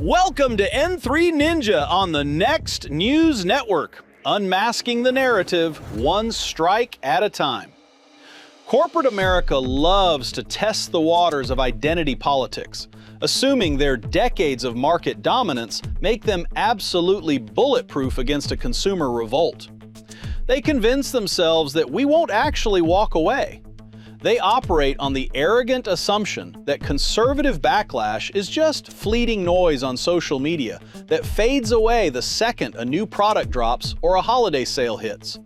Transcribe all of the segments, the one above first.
Welcome to N3 Ninja on the Next News Network, unmasking the narrative one strike at a time. Corporate America loves to test the waters of identity politics, assuming their decades of market dominance make them absolutely bulletproof against a consumer revolt. They convince themselves that we won't actually walk away. They operate on the arrogant assumption that conservative backlash is just fleeting noise on social media that fades away the second a new product drops or a holiday sale hits.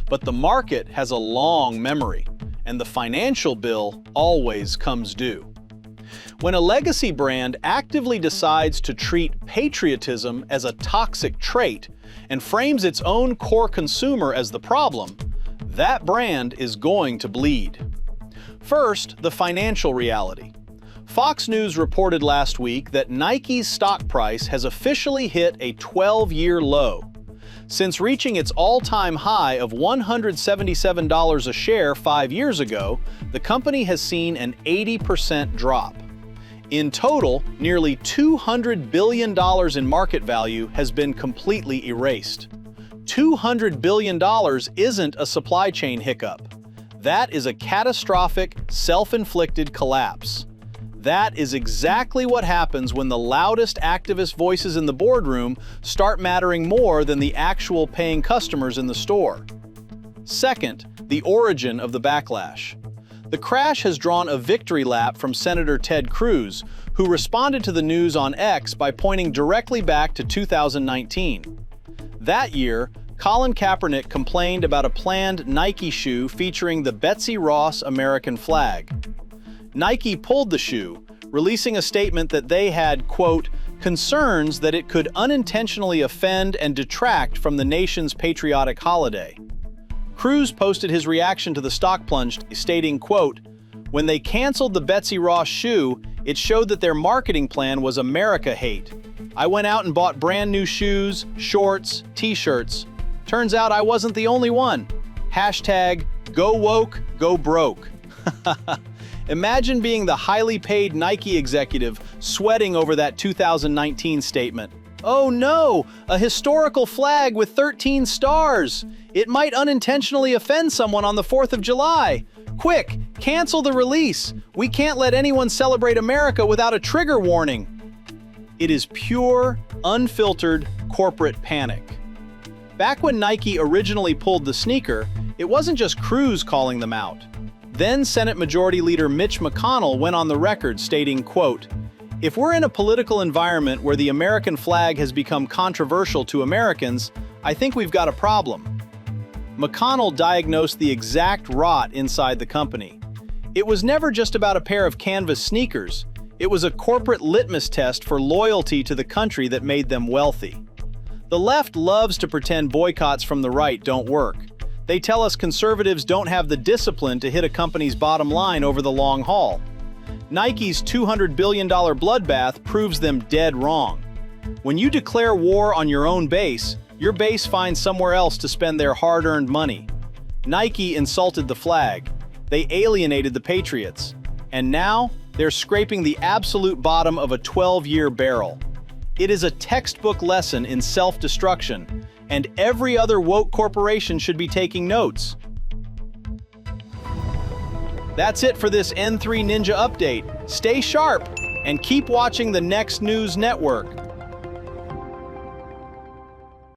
But the market has a long memory, and the financial bill always comes due. When a legacy brand actively decides to treat patriotism as a toxic trait and frames its own core consumer as the problem, that brand is going to bleed. First, the financial reality. Fox News reported last week that Nike's stock price has officially hit a 12-year low. Since reaching its all-time high of $177 a share 5 years ago, the company has seen an 80% drop. In total, nearly $200 billion in market value has been completely erased. $200 billion isn't a supply chain hiccup. That is a catastrophic, self-inflicted collapse. That is exactly what happens when the loudest activist voices in the boardroom start mattering more than the actual paying customers in the store. Second, the origin of the backlash. The crash has drawn a victory lap from Senator Ted Cruz, who responded to the news on X by pointing directly back to 2019. That year, Colin Kaepernick complained about a planned Nike shoe featuring the Betsy American flag. Nike pulled the shoe, releasing a statement that they had, quote, concerns that it could unintentionally offend and detract from the nation's patriotic holiday. Cruz posted his reaction to the stock plunge, stating, quote, when they canceled the Betsy shoe, it showed that their marketing plan was America hate. I went out and bought brand new shoes, shorts, t-shirts. Turns out I wasn't the only one. Hashtag go woke, go broke. Imagine being the highly paid Nike executive sweating over that 2019 statement. Oh no, a historical flag with 13 stars. It might unintentionally offend someone on the 4th of July. Quick, cancel the release. We can't let anyone celebrate America without a trigger warning. It is pure, unfiltered corporate panic. Back when Nike originally pulled the sneaker, it wasn't just Cruz calling them out. Then Senate Majority Leader Mitch McConnell went on the record stating, quote, if we're in a political environment where the American flag has become controversial to Americans, I think we've got a problem. McConnell diagnosed the exact rot inside the company. It was never just about a pair of canvas sneakers. It was a corporate litmus test for loyalty to the country that made them wealthy. The left loves to pretend boycotts from the right don't work. They tell us conservatives don't have the discipline to hit a company's bottom line over the long haul. Nike's $200 billion bloodbath proves them dead wrong. When you declare war on your own base, your base finds somewhere else to spend their hard-earned money. Nike insulted the flag. They alienated the patriots. And now, they're scraping the absolute bottom of a 12-year barrel. It is a textbook lesson in self-destruction, and every other woke corporation should be taking notes. That's it for this N3 Ninja update. Stay sharp and keep watching the Next News Network.